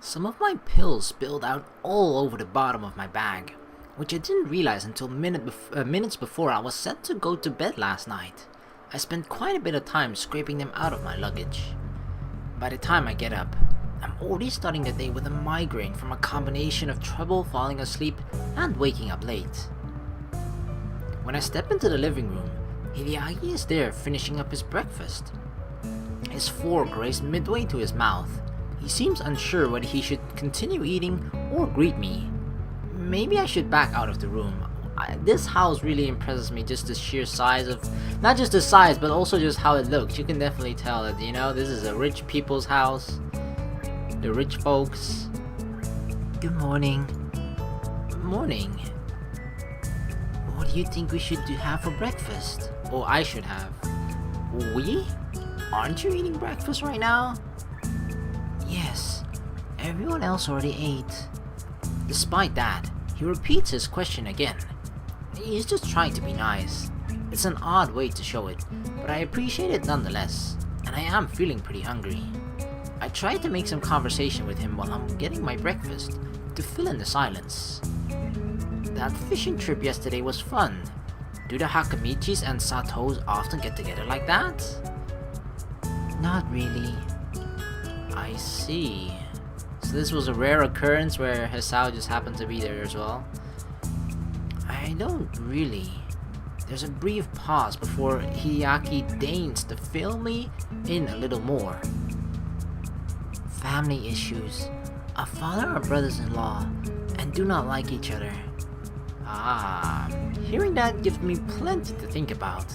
Some of my pills spilled out all over the bottom of my bag, which I didn't realize until minutes before I was set to go to bed last night. I spent quite a bit of time scraping them out of my luggage. By the time I get up, I'm already starting the day with a migraine from a combination of trouble falling asleep and waking up late. When I step into the living room, Hideaki is there finishing up his breakfast. His fork raised midway to his mouth. He seems unsure whether he should continue eating or greet me. Maybe I should back out of the room. This house really impresses me, just the sheer size of, not just the size, but also just how it looks. You can definitely tell that, this is a rich people's house. The rich folks. Good morning. Morning. What do you think we should have for breakfast? Or I should have. We? Aren't you eating breakfast right now? Yes, everyone else already ate. Despite that, he repeats his question again. He's just trying to be nice. It's an odd way to show it, but I appreciate it nonetheless, and I am feeling pretty hungry. I try to make some conversation with him while I'm getting my breakfast, to fill in the silence. That fishing trip yesterday was fun. Do the Hakamichis and Satos often get together like that? Not really. I see. So this was a rare occurrence where Hisao just happened to be there as well. I don't really. There's a brief pause before Hideaki deigns to fill me in a little more. Family issues. A father or brothers-in-law and do not like each other. Hearing that gives me plenty to think about.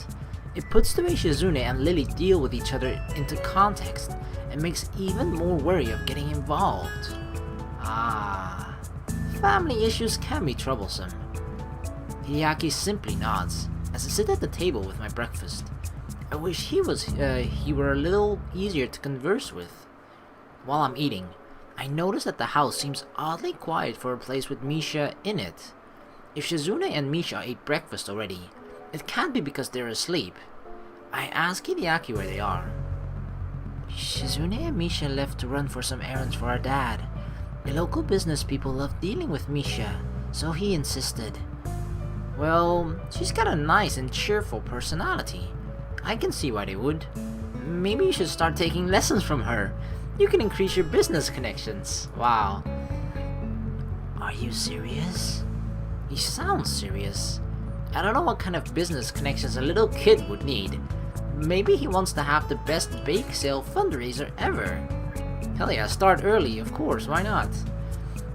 It puts the way Shizune and Lily deal with each other into context and makes even more worry of getting involved. Family issues can be troublesome. Hideaki simply nods as I sit at the table with my breakfast. I wish he were a little easier to converse with. While I'm eating, I notice that the house seems oddly quiet for a place with Misha in it. If Shizune and Misha ate breakfast already, it can't be because they're asleep. I ask Hideaki where they are. Shizune and Misha left to run for some errands for our dad. The local business people love dealing with Misha, so he insisted. Well, she's got a nice and cheerful personality. I can see why they would. Maybe you should start taking lessons from her. You can increase your business connections. Wow. Are you serious? He sounds serious. I don't know what kind of business connections a little kid would need. Maybe he wants to have the best bake sale fundraiser ever. Hell yeah, start early, of course, why not?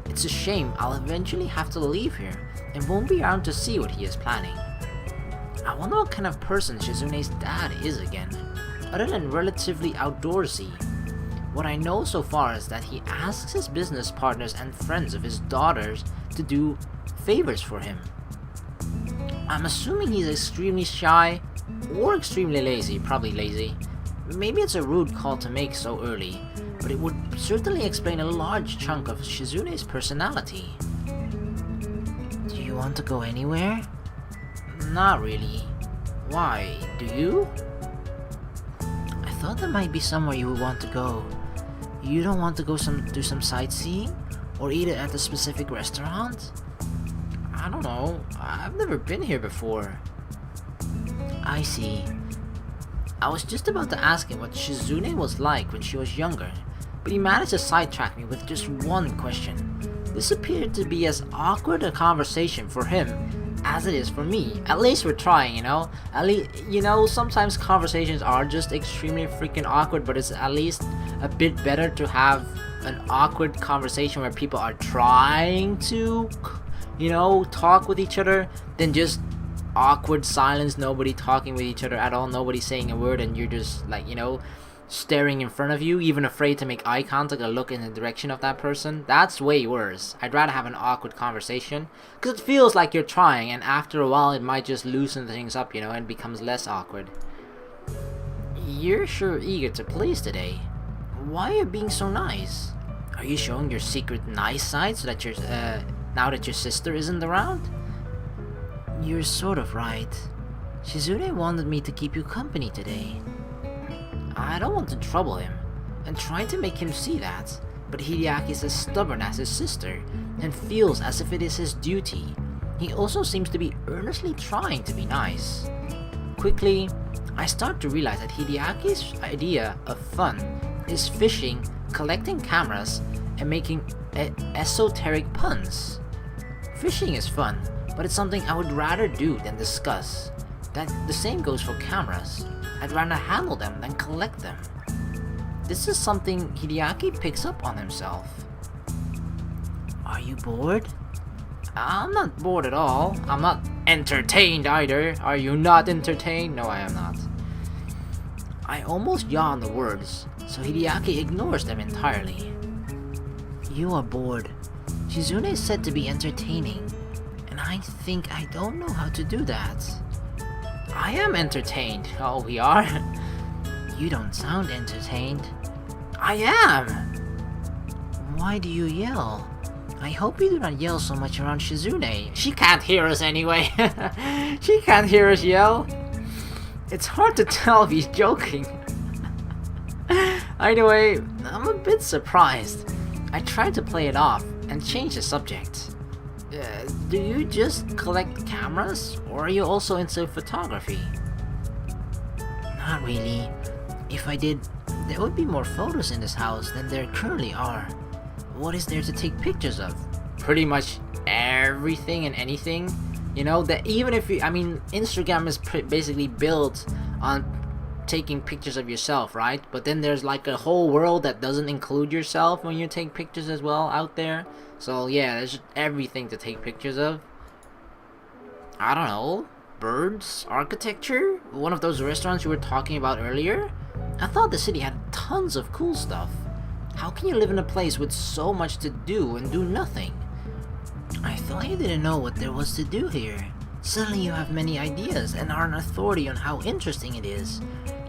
It's a shame I'll eventually have to leave here and won't be around to see what he is planning. I wonder what kind of person Shizune's dad is again, other than relatively outdoorsy. What I know so far is that he asks his business partners and friends of his daughters to do favors for him. I'm assuming he's extremely shy or extremely lazy, probably lazy. Maybe it's a rude call to make so early, but it would certainly explain a large chunk of Shizune's personality. Do you want to go anywhere? Not really. Why, do you? I thought there might be somewhere you would want to go. You don't want to go do some sightseeing? Or eat at a specific restaurant? I don't know. I've never been here before. I see. I was just about to ask him what Shizune was like when she was younger, but he managed to sidetrack me with just one question. This appeared to be as awkward a conversation for him as it is for me. At least we're trying, At least, sometimes conversations are just extremely freaking awkward, but it's at least a bit better to have an awkward conversation where people are trying to, talk with each other than just awkward silence, nobody talking with each other at all, nobody saying a word, and you're just staring in front of you, even afraid to make eye contact or look in the direction of that person. That's way worse. I'd rather have an awkward conversation, because it feels like you're trying, and after a while it might just loosen things up, and becomes less awkward. You're sure eager to please today. Why are you being so nice? Are you showing your secret nice side so that now that your sister isn't around? You're sort of right. Shizune wanted me to keep you company today. I don't want to trouble him, and try to make him see that, but Hideaki is as stubborn as his sister, and feels as if it is his duty. He also seems to be earnestly trying to be nice. Quickly, I start to realize that Hideaki's idea of fun is fishing, collecting cameras, and making esoteric puns. Fishing is fun, but it's something I would rather do than discuss. That the same goes for cameras. I'd rather handle them than collect them. This is something Hideaki picks up on himself. Are you bored? I'm not bored at all. I'm not entertained either. Are you not entertained? No, I am not. I almost yawn the words, so Hideaki ignores them entirely. You are bored. Shizune is said to be entertaining, and I think I don't know how to do that. I am entertained. Oh, we are? You don't sound entertained. I am! Why do you yell? I hope you do not yell so much around Shizune. She can't hear us anyway. She can't hear us yell. It's hard to tell if he's joking. Anyway, I'm a bit surprised. I tried to play it off and change the subject. Do you just collect cameras, or are you also into photography? Not really. If I did, there would be more photos in this house than there currently are. What is there to take pictures of? Pretty much everything and anything. You know, that even if you, Instagram is basically built on taking pictures of yourself, right? But then there's like a whole world that doesn't include yourself when you take pictures as well out there. So yeah, there's everything to take pictures of. I don't know, birds, architecture, one of those restaurants you were talking about earlier. I thought the city had tons of cool stuff. How can you live in a place with so much to do and do nothing? I thought you didn't know what there was to do here. Suddenly you have many ideas and are an authority on how interesting it is.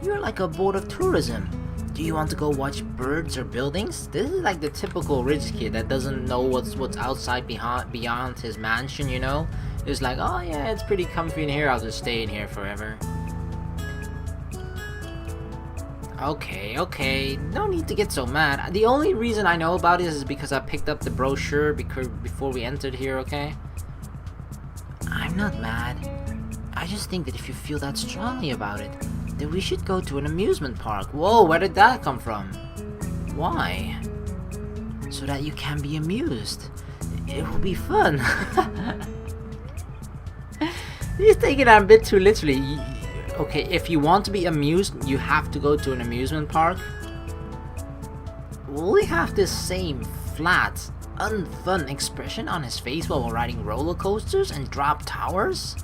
You're like a board of tourism. Do you want to go watch birds or buildings? This is like the typical rich kid that doesn't know what's outside beyond his mansion, you know? It's like, oh yeah, it's pretty comfy in here, I'll just stay in here forever. Okay, no need to get so mad. The only reason I know about this is because I picked up the brochure before we entered here, okay? I'm not mad. I just think that if you feel that strongly about it, then we should go to an amusement park. Whoa, where did that come from? Why? So that you can be amused. It will be fun. You're taking that a bit too literally. Okay, if you want to be amused, you have to go to an amusement park. Will he have this same flat, unfun expression on his face while riding roller coasters and drop towers?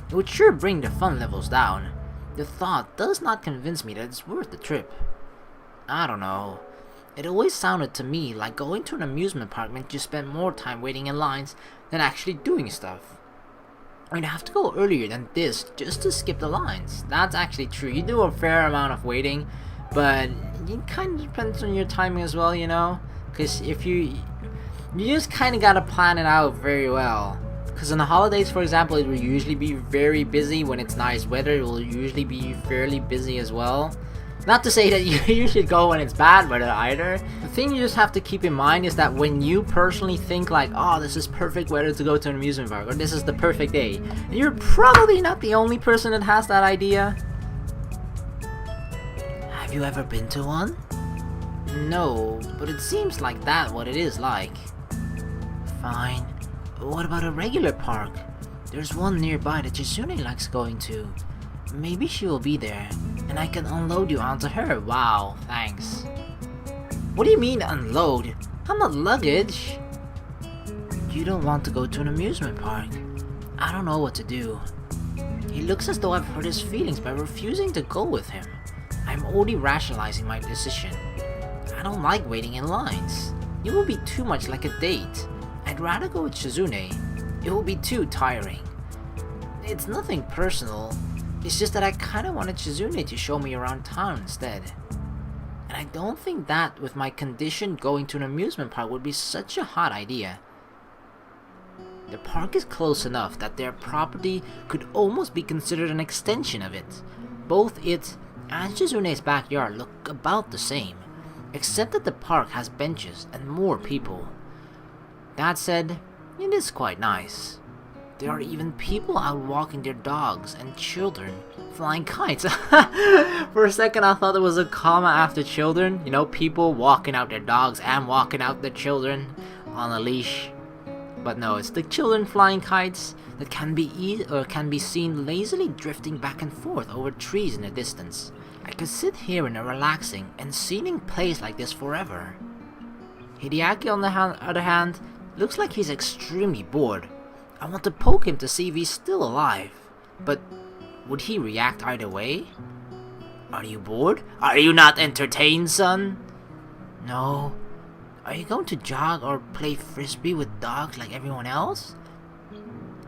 It would sure bring the fun levels down. The thought does not convince me that it's worth the trip. I don't know. It always sounded to me like going to an amusement park meant you spend more time waiting in lines than actually doing stuff. You'd have to go earlier than this just to skip the lines. That's actually true. You do a fair amount of waiting, but it kind of depends on your timing as well, you know? Because if you just kind of gotta plan it out very well. Because on the holidays, for example, it will usually be very busy. When it's nice weather, it will usually be fairly busy as well. Not to say that you should go when it's bad weather either. The thing you just have to keep in mind is that when you personally think like, oh, this is perfect weather to go to an amusement park, or this is the perfect day, you're probably not the only person that has that idea. Have you ever been to one? No, but it seems like that's what it is like. Fine. What about a regular park? There's one nearby that Shizune likes going to. Maybe she will be there, and I can unload you onto her. Wow, thanks. What do you mean unload? I'm not luggage. You don't want to go to an amusement park. I don't know what to do. He looks as though I've hurt his feelings by refusing to go with him. I'm already rationalizing my decision. I don't like waiting in lines. It will be too much like a date. I'd rather go with Shizune. It will be too tiring. It's nothing personal. It's just that I kinda wanted Shizune to show me around town instead. And I don't think that, with my condition, going to an amusement park would be such a hot idea. The park is close enough that their property could almost be considered an extension of it. Both it and Shizune's backyard look about the same. except that the park has benches and more people. That said, it is quite nice. There are even people out walking their dogs and children flying kites. For a second I thought there was a comma after children. You know, people walking out their dogs and walking out their children on a leash. But no, it's the children flying kites that can be seen lazily drifting back and forth over trees in the distance. I could sit here in a relaxing and scenic place like this forever. Hideaki, on the other hand, looks like he's extremely bored. I want to poke him to see if he's still alive. But would he react either way? Are you bored? Are you not entertained, son? No. Are you going to jog or play frisbee with dogs like everyone else?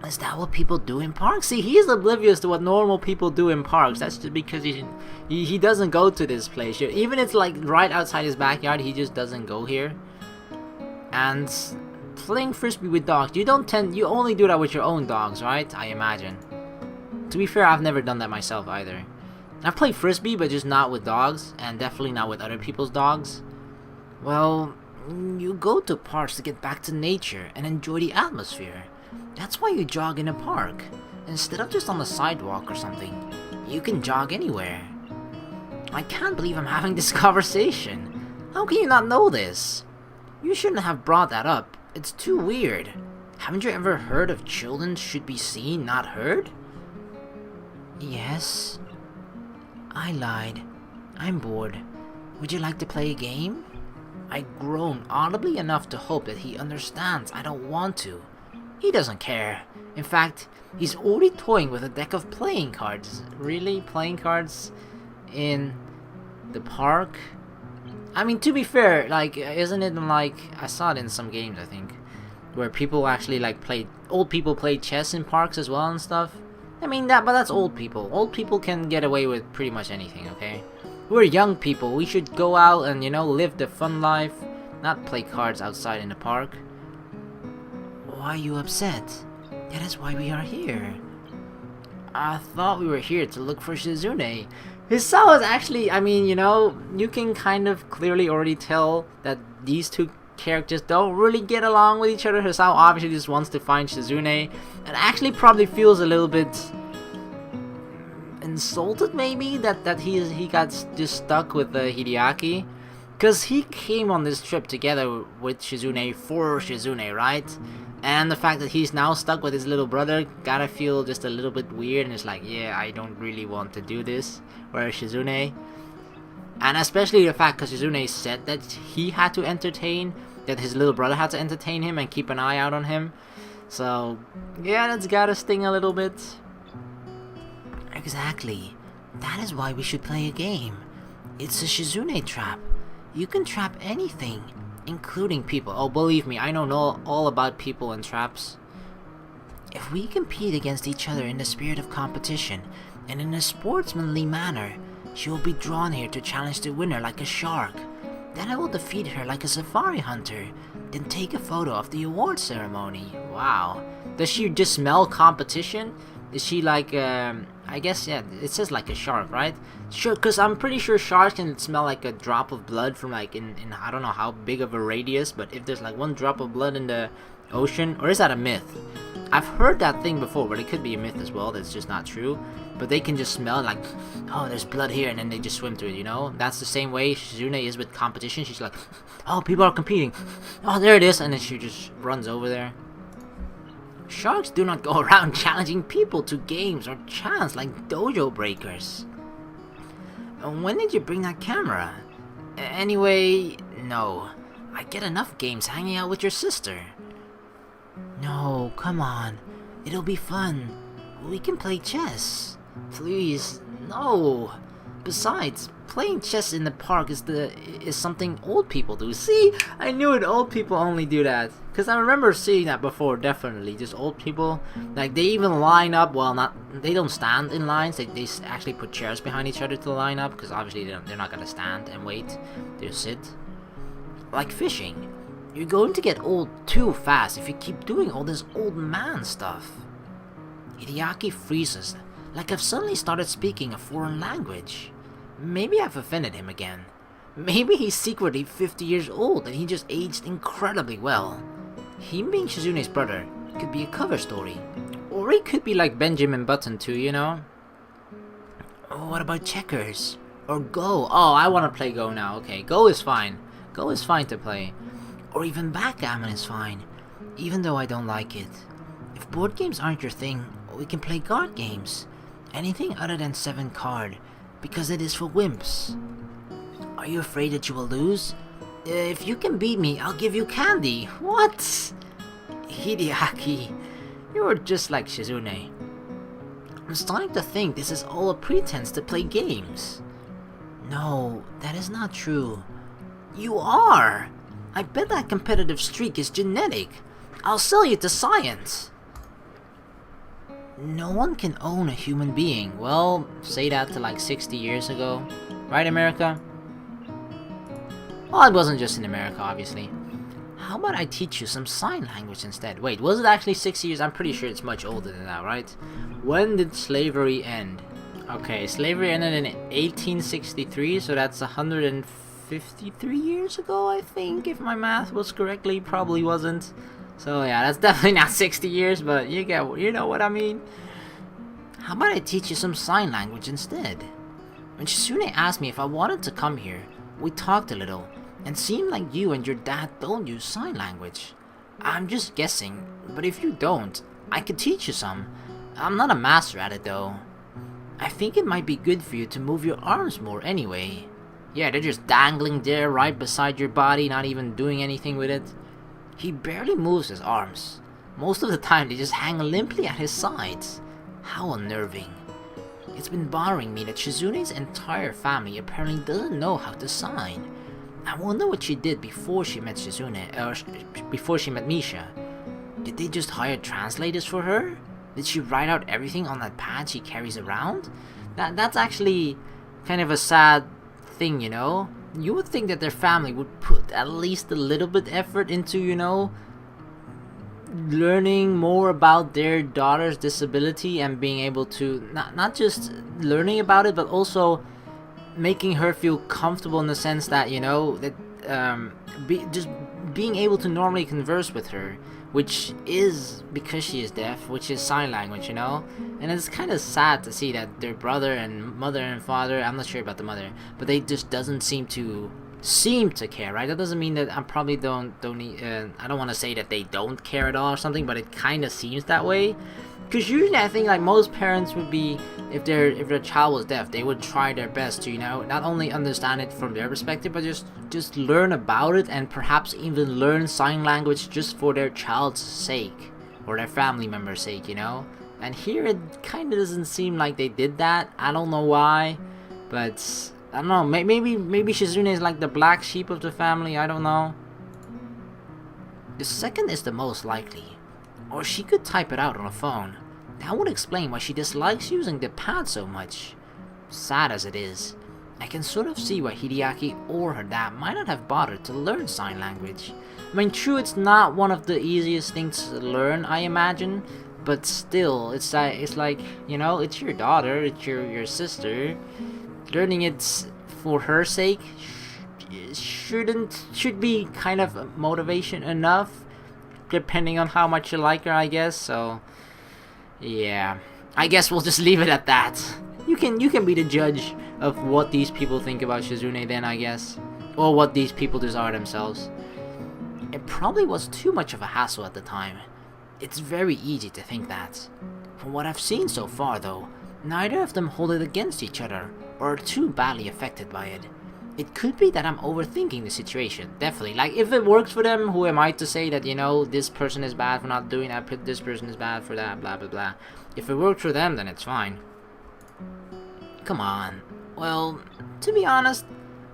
Is that what people do in parks? See, he's oblivious to what normal people do in parks. That's just because he doesn't go to this place. Even if it's like right outside his backyard, he just doesn't go here. And playing frisbee with dogs, you only do that with your own dogs, right? I imagine. To be fair, I've never done that myself either. I've played frisbee, but just not with dogs, and definitely not with other people's dogs. Well, you go to parks to get back to nature and enjoy the atmosphere. That's why you jog in a park, instead of just on the sidewalk or something. You can jog anywhere. I can't believe I'm having this conversation. How can you not know this? You shouldn't have brought that up. It's too weird. Haven't you ever heard of children should be seen, not heard? Yes. I lied. I'm bored. Would you like to play a game? I groan audibly enough to hope that he understands I don't want to. He doesn't care. In fact, he's already toying with a deck of playing cards. Really? Playing cards in the park? I mean, to be fair, like, isn't it like, I saw it in some games, I think, where people actually like old people play chess in parks as well and stuff. I mean, but that's old people. Old people can get away with pretty much anything, okay? We're young people. We should go out and, live the fun life, not play cards outside in the park. Why are you upset? That is why we are here. I thought we were here to look for Shizune. Hisao is actually, I mean, you can kind of clearly already tell that these two characters don't really get along with each other. Hisao obviously just wants to find Shizune, and actually probably feels a little bit insulted, maybe, that he got just stuck with Hideaki, because he came on this trip together with Shizune for Shizune, right? And the fact that he's now stuck with his little brother gotta feel just a little bit weird, and it's like, yeah, I don't really want to do this. Whereas Shizune, and especially the fact because Shizune said that he had to entertain, that his little brother had to entertain him and keep an eye out on him. So, yeah, that's gotta sting a little bit. Exactly. That is why we should play a game. It's a Shizune trap. You can trap anything, including people. Oh, believe me, I know all about people and traps. If we compete against each other in the spirit of competition, and in a sportsmanly manner, she will be drawn here to challenge the winner like a shark. Then I will defeat her like a safari hunter, then take a photo of the award ceremony. Wow. Does she just smell competition? Is she like, I guess, yeah, it says like a shark, right? Sure, because I'm pretty sure sharks can smell like a drop of blood from like in I don't know how big of a radius, but if there's like one drop of blood in the ocean, or is that a myth? I've heard that thing before, but it could be a myth as well, that's just not true. But they can just smell like, oh, there's blood here, and then they just swim to it, That's the same way Shizune is with competition. She's like, oh, people are competing. Oh, there it is, and then she just runs over there. Sharks do not go around challenging people to games or chants like dojo breakers. When did you bring that camera? Anyway, no. I get enough games hanging out with your sister. No, come on. It'll be fun. We can play chess. Please, no. Besides, playing chess in the park is something old people do. See, I knew it. Old people only do that. Because I remember seeing that before, definitely. Just old people, like, they even line up. Well, they don't stand in lines. They actually put chairs behind each other to line up. Because obviously they're not going to stand and wait. They sit. Like fishing. You're going to get old too fast if you keep doing all this old man stuff. Hideaki freezes, like I've suddenly started speaking a foreign language. Maybe I've offended him again. Maybe he's secretly 50 years old and he just aged incredibly well. Him being Shizune's brother could be a cover story. Or he could be like Benjamin Button too, you know? Oh, what about checkers? Or Go? Oh, I want to play Go now. Okay, Go is fine. Go is fine to play. Or even backgammon is fine, even though I don't like it. If board games aren't your thing, we can play card games. Anything other than 7 card, because it is for wimps. Are you afraid that you will lose? If you can beat me, I'll give you candy. What? Hideaki, you're just like Shizune. I'm starting to think this is all a pretense to play games. No, that is not true. You are! I bet that competitive streak is genetic. I'll sell you to science. No one can own a human being. Well, say that to like 60 years ago. Right, America? Well, it wasn't just in America, obviously. How about I teach you some sign language instead? Wait, was it actually 60 years? I'm pretty sure it's much older than that, right? When did slavery end? Okay, slavery ended in 1863, so that's 153 years ago, I think, if my math was correctly. Probably wasn't. So yeah, that's definitely not 60 years, but you know what I mean. How about I teach you some sign language instead? When Shizune asked me if I wanted to come here, we talked a little, and seemed like you and your dad don't use sign language. I'm just guessing, but if you don't, I could teach you some. I'm not a master at it though. I think it might be good for you to move your arms more anyway. Yeah, they're just dangling there right beside your body, not even doing anything with it. He barely moves his arms. Most of the time they just hang limply at his sides. How unnerving. It's been bothering me that Shizune's entire family apparently doesn't know how to sign. I wonder what she did before she met Shizune, or before she met Misha. Did they just hire translators for her? Did she write out everything on that pad she carries around? That's actually kind of a sad thing, you know? You would think that their family would put at least a little bit effort into, you know, learning more about their daughter's disability and being able to, not just learning about it, but also making her feel comfortable in the sense that, you know, that just being able to normally converse with her, which is because she is deaf, which is sign language, you know. And it's kind of sad to see that their brother and mother and father, I'm not sure about the mother, but they just doesn't seem to care, right? That doesn't mean that I probably don't I don't want to say that they don't care at all or something, but it kind of seems that way. Because usually I think like most parents would be, if their child was deaf, they would try their best to, you know, not only understand it from their perspective, but just learn about it and perhaps even learn sign language just for their child's sake or their family member's sake, you know. And here it kind of doesn't seem like they did that. I don't know why, but I don't know. Maybe Shizune is like the black sheep of the family. I don't know. The second is the most likely. Or she could type it out on a phone. That would explain why she dislikes using the pad so much. Sad as it is, I can sort of see why Hideaki or her dad might not have bothered to learn sign language. I mean, true, it's not one of the easiest things to learn, I imagine, but still, it's like, you know, it's your daughter, it's your sister. Learning it for her sake should be kind of motivation enough, depending on how much you like her, I guess. So yeah, I guess we'll just leave it at that. You can be the judge of what these people think about Shizune then, I guess, or what these people desire themselves. It probably was too much of a hassle at the time. It's very easy to think that. From what I've seen so far though, neither of them hold it against each other or are too badly affected by it. It could be that I'm overthinking the situation, definitely. Like, if it works for them, who am I to say that, you know, this person is bad for not doing that, this person is bad for that, blah blah blah. If it worked for them, then it's fine. Come on. Well, to be honest,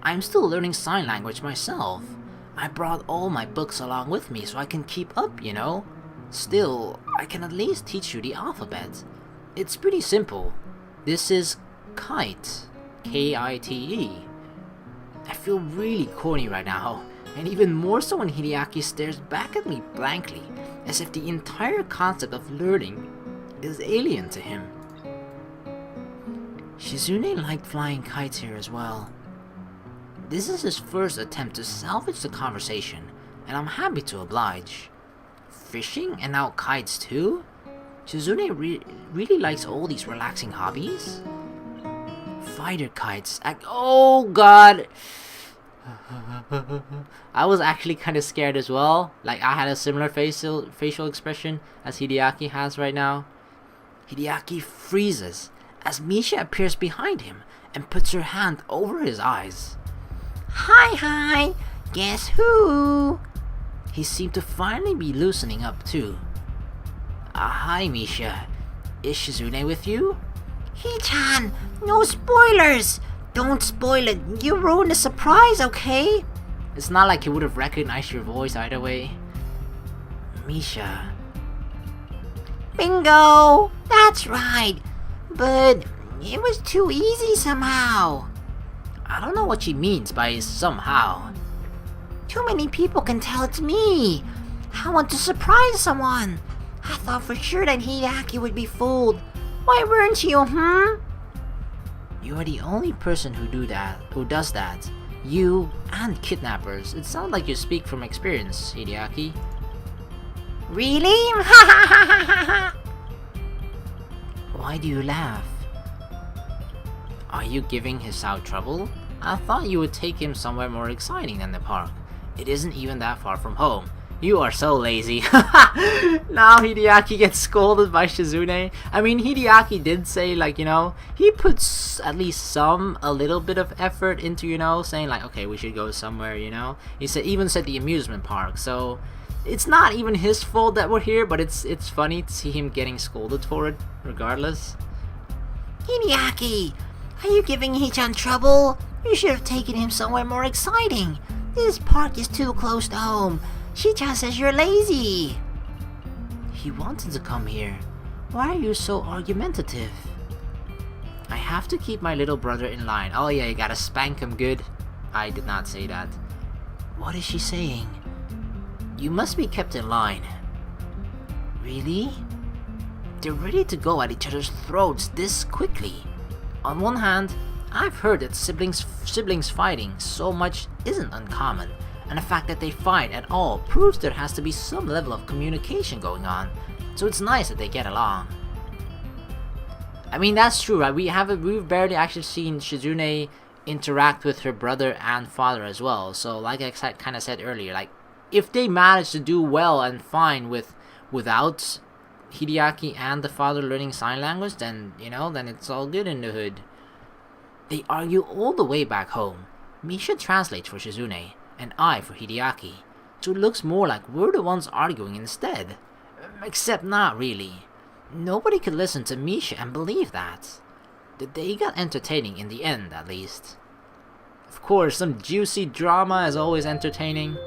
I'm still learning sign language myself. I brought all my books along with me so I can keep up, you know. Still, I can at least teach you the alphabet. It's pretty simple. This is kite. K-I-T-E. I feel really corny right now, and even more so when Hideaki stares back at me blankly, as if the entire concept of learning is alien to him. Shizune liked flying kites here as well. This is his first attempt to salvage the conversation, and I'm happy to oblige. Fishing and now kites too? Shizune really likes all these relaxing hobbies? Fighter kites. Oh god! I was actually kind of scared as well. Like, I had a similar facial expression as Hideaki has right now. Hideaki freezes as Misha appears behind him and puts her hand over his eyes. Hi, guess who? He seemed to finally be loosening up too. Hi, Misha. Is Shizune with you? Hee-chan, no spoilers! Don't spoil it, you ruined the surprise, okay? It's not like he would have recognized your voice either way. Misha. Bingo! That's right! But it was too easy somehow. I don't know what she means by somehow. Too many people can tell it's me. I want to surprise someone. I thought for sure that Hideaki would be fooled. Why weren't you, You are the only person who does that. You and kidnappers. It sounds like you speak from experience, Hideaki. Really? Why do you laugh? Are you giving Hisao trouble? I thought you would take him somewhere more exciting than the park. It isn't even that far from home. You are so lazy. Now Hideaki gets scolded by Shizune. I mean, Hideaki did say, like, he puts at least a little bit of effort into, saying like, okay, we should go somewhere, He even said the amusement park. So it's not even his fault that we're here, but it's funny to see him getting scolded for it, regardless. Hideaki, are you giving Hee-chan trouble? You should have taken him somewhere more exciting. This park is too close to home. Hee-chan says you're lazy. He wanted to come here. Why are you so argumentative? I have to keep my little brother in line. Oh yeah, you gotta spank him good. I did not say that. What is she saying? You must be kept in line. Really? They're ready to go at each other's throats this quickly. On one hand, I've heard that siblings fighting so much isn't uncommon, and the fact that they fight at all proves there has to be some level of communication going on, so it's nice that they get along. I mean, that's true, right? We've barely actually seen Shizune interact with her brother and father as well, so like I kind of said earlier, like, if they manage to do well and fine without Hideaki and the father learning sign language, then, then it's all good in the hood. They argue all the way back home. Misha translates for Shizune, and I for Hideaki, so it looks more like we're the ones arguing instead. Except not really. Nobody could listen to Misha and believe that. The day got entertaining in the end, at least. Of course, some juicy drama is always entertaining.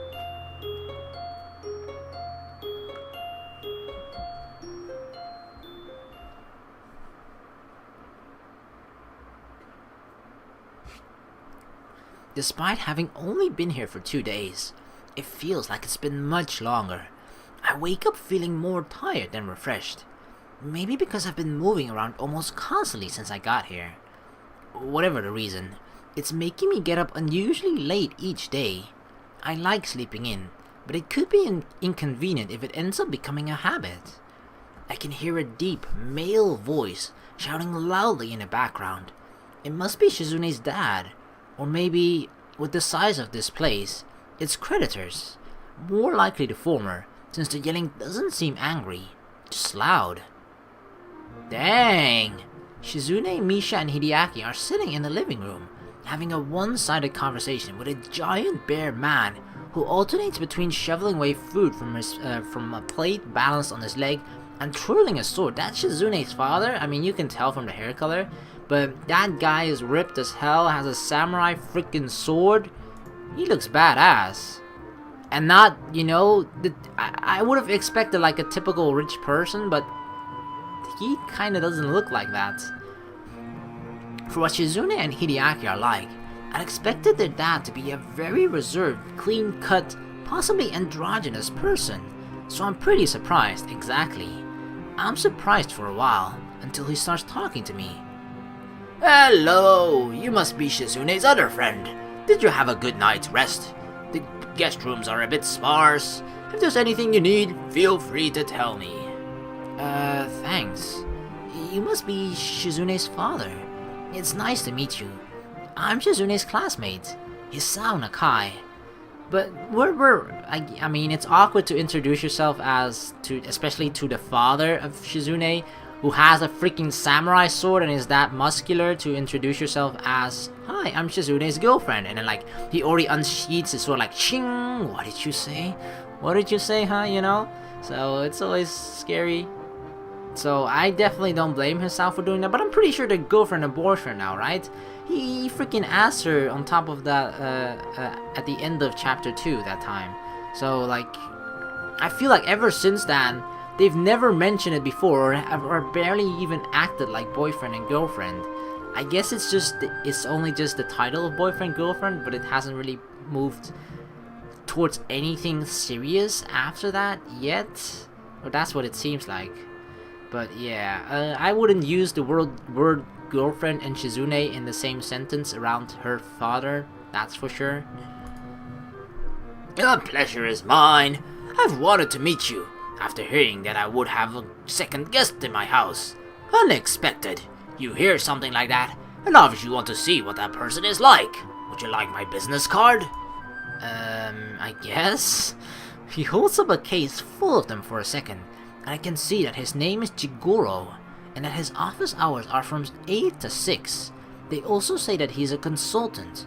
Despite having only been here for 2 days, it feels like it's been much longer. I wake up feeling more tired than refreshed. Maybe because I've been moving around almost constantly since I got here. Whatever the reason, it's making me get up unusually late each day. I like sleeping in, but it could be inconvenient if it ends up becoming a habit. I can hear a deep male voice shouting loudly in the background. It must be Shizune's dad. Or maybe, with the size of this place, it's creditors. More likely the former, since the yelling doesn't seem angry, just loud. Dang! Shizune, Misha, and Hideaki are sitting in the living room, having a one-sided conversation with a giant bear man who alternates between shoveling away food from a plate balanced on his leg and twirling a sword. That's Shizune's father. I mean, you can tell from the hair color. But that guy is ripped as hell, has a samurai freaking sword. He looks badass. And not, I would have expected like a typical rich person, but he kind of doesn't look like that. For what Shizune and Hideaki are like, I expected their dad to be a very reserved, clean-cut, possibly androgynous person. So I'm pretty surprised, exactly. I'm surprised for a while, until he starts talking to me. Hello, you must be Shizune's other friend. Did you have a good night's rest? The guest rooms are a bit sparse. If there's anything you need, feel free to tell me. Thanks. You must be Shizune's father. It's nice to meet you. I'm Shizune's classmate, Hisao Nakai. But I mean, it's awkward to introduce yourself especially to the father of Shizune, who has a freaking samurai sword and is that muscular, to introduce yourself as, "Hi, I'm Shizune's girlfriend," and then like he already unsheathes his sword like, "Ching! What did you say? What did you say, huh?" You know? So it's always scary. So I definitely don't blame Hisao for doing that, but I'm pretty sure they're girlfriend and boyfriend now, right? He freaking asked her on top of that at the end of chapter 2 that time. So like, I feel like ever since then, they've never mentioned it before or barely even acted like boyfriend and girlfriend. I guess it's only just the title of boyfriend girlfriend, but it hasn't really moved towards anything serious after that yet. Or that's what it seems like. But yeah, I wouldn't use the word girlfriend and Shizune in the same sentence around her father, that's for sure. The pleasure is mine. I've wanted to meet you after hearing that I would have a second guest in my house. Unexpected. You hear something like that, and obviously you want to see what that person is like. Would you like my business card? I guess? He holds up a case full of them for a second, and I can see that his name is Jigoro, and that his office hours are from 8 to 6. They also say that he's a consultant.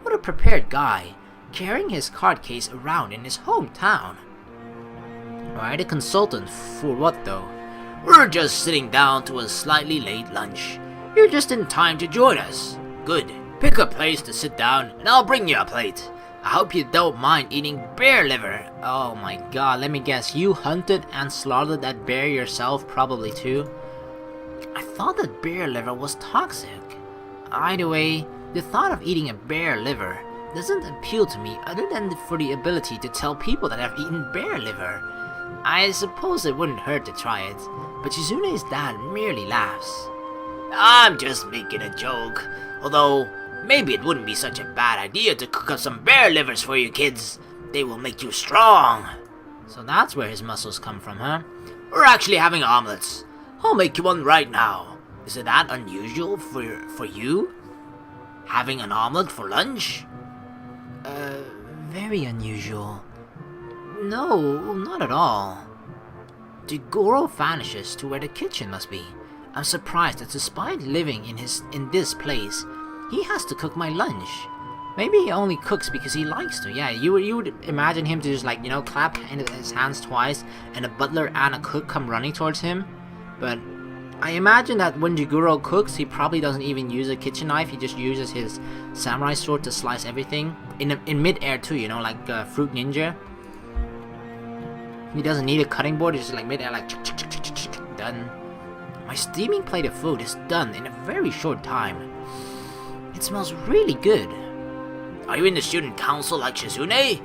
What a prepared guy, carrying his card case around in his hometown. Alright, a consultant for what though? We're just sitting down to a slightly late lunch. You're just in time to join us. Good. Pick a place to sit down, and I'll bring you a plate. I hope you don't mind eating bear liver. Oh my god, let me guess, you hunted and slaughtered that bear yourself probably too? I thought that bear liver was toxic. Either way, the thought of eating a bear liver doesn't appeal to me other than for the ability to tell people that I've eaten bear liver. I suppose it wouldn't hurt to try it, but Shizune's dad merely laughs. I'm just making a joke, although maybe it wouldn't be such a bad idea to cook up some bear livers for you kids. They will make you strong. So that's where his muscles come from, huh? We're actually having omelets. I'll make you one right now. Is it that unusual for you? Having an omelet for lunch? Very unusual. No, not at all. Jigoro vanishes to where the kitchen must be. I'm surprised that despite living in this place, he has to cook my lunch. Maybe he only cooks because he likes to. Yeah, you would imagine him to just like, clap in his hands twice and a butler and a cook come running towards him. But I imagine that when Jigoro cooks, he probably doesn't even use a kitchen knife. He just uses his samurai sword to slice everything in mid-air too, like Fruit Ninja. He doesn't need a cutting board. It's just like mid-air, like done. My steaming plate of food is done in a very short time. It smells really good. Are you in the student council like Shizune?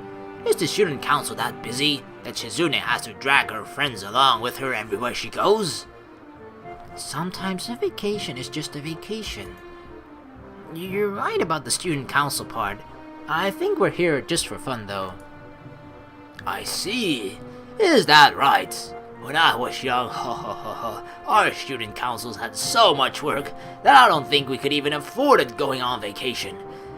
Is the student council that busy that Shizune has to drag her friends along with her everywhere she goes? Sometimes a vacation is just a vacation. You're right about the student council part. I think we're here just for fun though. I see. Is that right? When I was young, our student councils had so much work that I don't think we could even afford it going on vacation.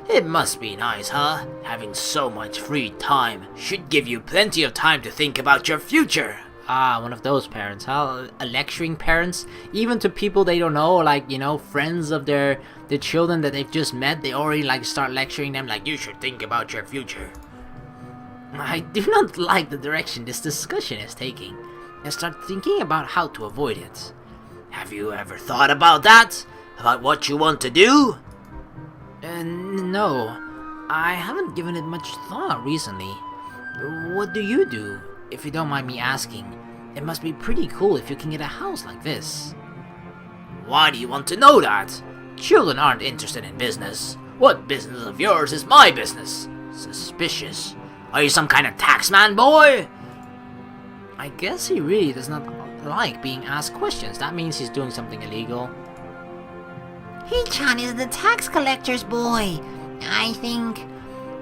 It must be nice, huh? Having so much free time should give you plenty of time to think about your future. Ah, one of those parents, huh? Lecturing parents, even to people they don't know, like, friends of their children that they've just met, they already start lecturing them like, you should think about your future. I do not like the direction this discussion is taking, and start thinking about how to avoid it. Have you ever thought about that? About what you want to do? No, I haven't given it much thought recently. What do you do, if you don't mind me asking? It must be pretty cool if you can get a house like this. Why do you want to know that? Children aren't interested in business. What business of yours is my business? Suspicious. Are you some kind of taxman, boy? I guess he really does not like being asked questions. That means he's doing something illegal. He-chan is the tax collector's boy. I think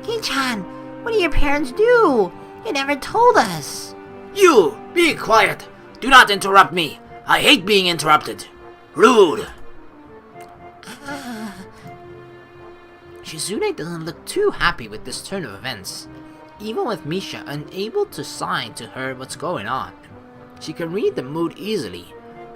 Hichan, what did your parents do? You never told us. You, be quiet. Do not interrupt me. I hate being interrupted. Rude. Shizune doesn't look too happy with this turn of events, even with Misha unable to sign to her what's going on. She can read the mood easily.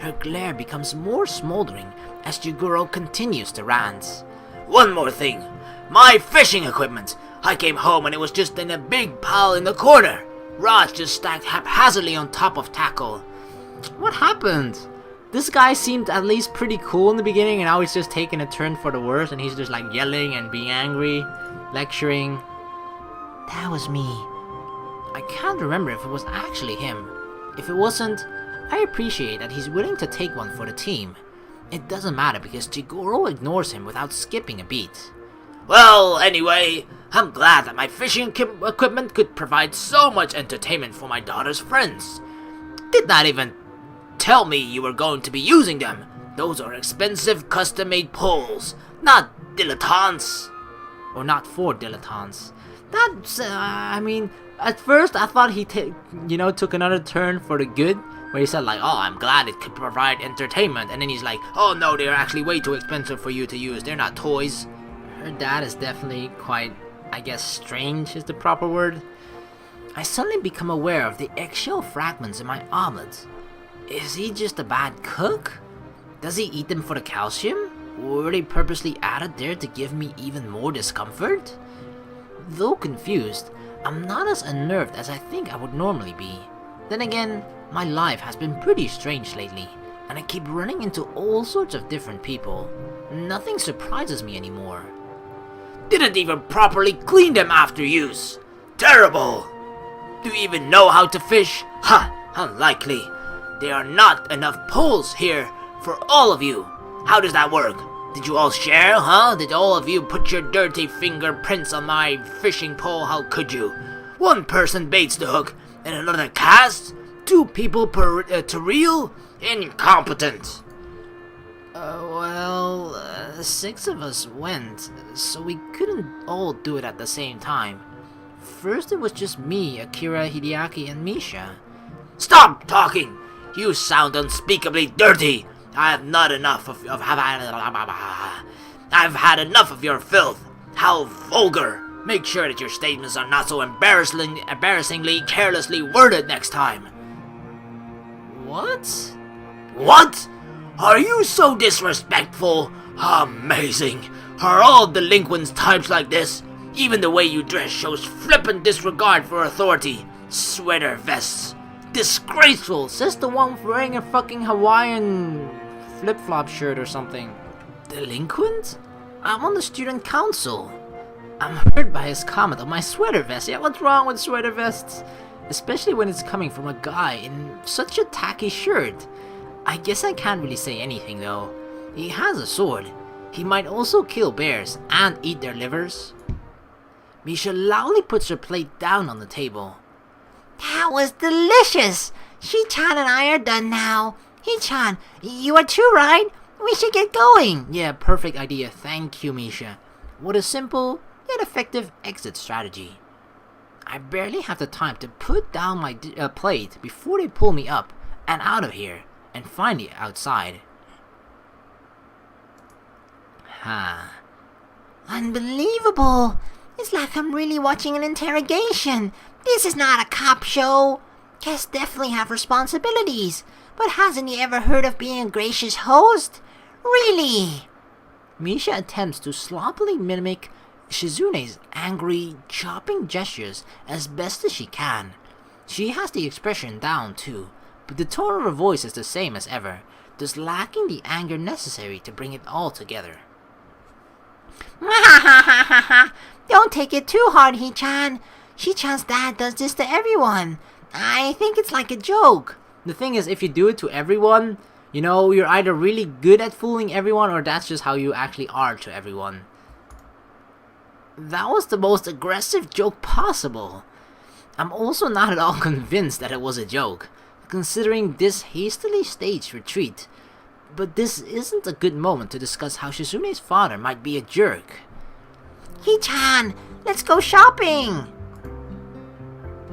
Her glare becomes more smoldering as Jigoro continues to rant. One more thing. My fishing equipment. I came home and it was just in a big pile in the corner. Rods just stacked haphazardly on top of tackle. What happened? This guy seemed at least pretty cool in the beginning, and now he's just taking a turn for the worse, and he's just like yelling and being angry, lecturing. That was me. I can't remember if it was actually him. If it wasn't, I appreciate that he's willing to take one for the team. It doesn't matter because Jigoro ignores him without skipping a beat. Well, anyway, I'm glad that my fishing equipment could provide so much entertainment for my daughter's friends. Did not even tell me you were going to be using them. Those are expensive custom-made poles, not dilettantes. Or not for dilettantes. That's, I mean, at first I thought he took another turn for the good, where he said like, oh, I'm glad it could provide entertainment, and then he's like, oh no, they're actually way too expensive for you to use, they're not toys. Her dad is definitely quite, I guess, strange is the proper word. I suddenly become aware of the eggshell fragments in my omelet. Is he just a bad cook? Does he eat them for the calcium? Were they purposely added there to give me even more discomfort? Though confused, I'm not as unnerved as I think I would normally be. Then again, my life has been pretty strange lately, and I keep running into all sorts of different people. Nothing surprises me anymore. Didn't even properly clean them after use. Terrible. Do you even know how to fish? Ha! Unlikely. There are not enough poles here for all of you. How does that work? Did you all share, huh? Did all of you put your dirty fingerprints on my fishing pole? How could you? One person baits the hook and another casts? 2 people to reel? Incompetent. Well, 6 of us went, so we couldn't all do it at the same time. First it was just me, Akira, Hideaki, and Misha. Stop talking! You sound unspeakably dirty. I've had enough of your filth. How vulgar! Make sure that your statements are not so embarrassingly carelessly worded next time. What? What? Are you so disrespectful? Amazing. Are all delinquents types like this? Even the way you dress shows flippant disregard for authority. Sweater vests. Disgraceful. Says the one wearing a fucking Hawaiian flip-flop shirt or something. Delinquent? I'm on the student council. I'm hurt by his comment on my sweater vest. Yeah, what's wrong with sweater vests? Especially when it's coming from a guy in such a tacky shirt. I guess I can't really say anything though. He has a sword. He might also kill bears and eat their livers. Misha loudly puts her plate down on the table. That was delicious! Shi-chan and I are done now. Hi-chan, you are too, right? We should get going. Yeah, perfect idea. Thank you, Misha. What a simple yet effective exit strategy. I barely have the time to put down my plate before they pull me up and out of here and finally outside. Unbelievable! It's like I'm really watching an interrogation. This is not a cop show. Guests definitely have responsibilities, but hasn't he ever heard of being a gracious host? Really? Misha attempts to sloppily mimic Shizune's angry, chopping gestures as best as she can. She has the expression down too, but the tone of her voice is the same as ever, thus lacking the anger necessary to bring it all together. Don't take it too hard, Hi-chan. Shi-chan's dad does this to everyone. I think it's like a joke. The thing is, if you do it to everyone, you know, you're either really good at fooling everyone or that's just how you actually are to everyone. That was the most aggressive joke possible. I'm also not at all convinced that it was a joke, considering this hastily staged retreat. But this isn't a good moment to discuss how Shizune's father might be a jerk. Hi-chan, Let's go shopping!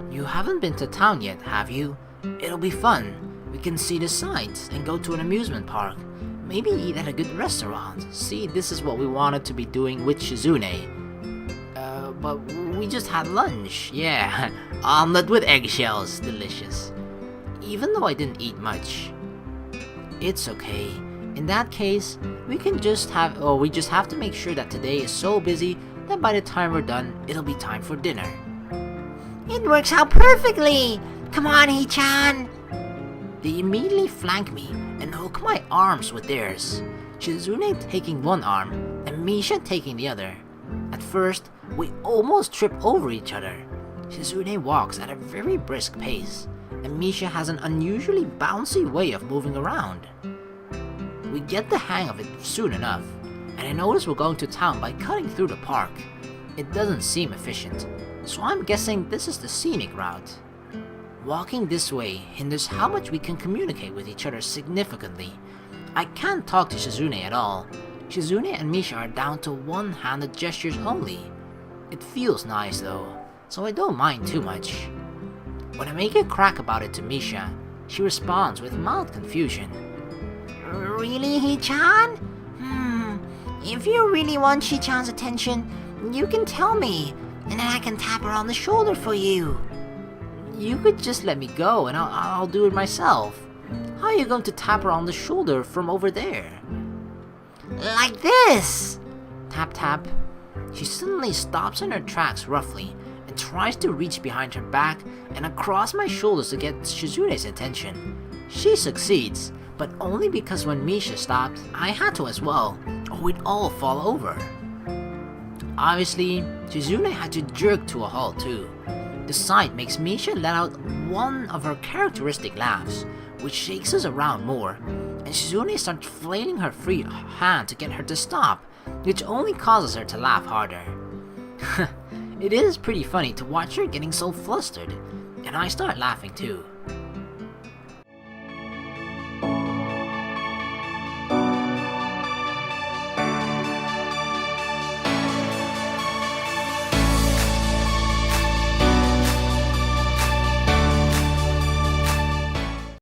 You haven't been to town yet, have you? It'll be fun. We can see the sights and go to an amusement park. Maybe eat at a good restaurant. See, this is what we wanted to be doing with Shizune. But we just had lunch. Yeah, omelet with eggshells. Delicious. Even though I didn't eat much. It's okay. In that case, we just have to make sure that today is so busy that by the time we're done, it'll be time for dinner. It works out perfectly! Come on, Hee-chan! They immediately flank me and hook my arms with theirs, Shizune taking one arm and Misha taking the other. At first, we almost trip over each other. Shizune walks at a very brisk pace, and Misha has an unusually bouncy way of moving around. We get the hang of it soon enough, and I notice we're going to town by cutting through the park. It doesn't seem efficient, so I'm guessing this is the scenic route. Walking this way hinders how much we can communicate with each other significantly. I can't talk to Shizune at all. Shizune and Misha are down to one-handed gestures only. It feels nice though, so I don't mind too much. When I make a crack about it to Misha, she responds with mild confusion. Really, Hee-chan? If you really want Hee-chan's attention, you can tell me, and then I can tap her on the shoulder for you. You could just let me go and I'll do it myself. How are you going to tap her on the shoulder from over there? Like this! Tap tap. She suddenly stops in her tracks roughly and tries to reach behind her back and across my shoulders to get Shizune's attention. She succeeds, but only because when Misha stopped, I had to as well, or we'd all fall over. Obviously, Shizune had to jerk to a halt too. The sight makes Misha let out one of her characteristic laughs, which shakes us around more, and Shizune starts flailing her free hand to get her to stop, which only causes her to laugh harder. It is pretty funny to watch her getting so flustered, and I start laughing too.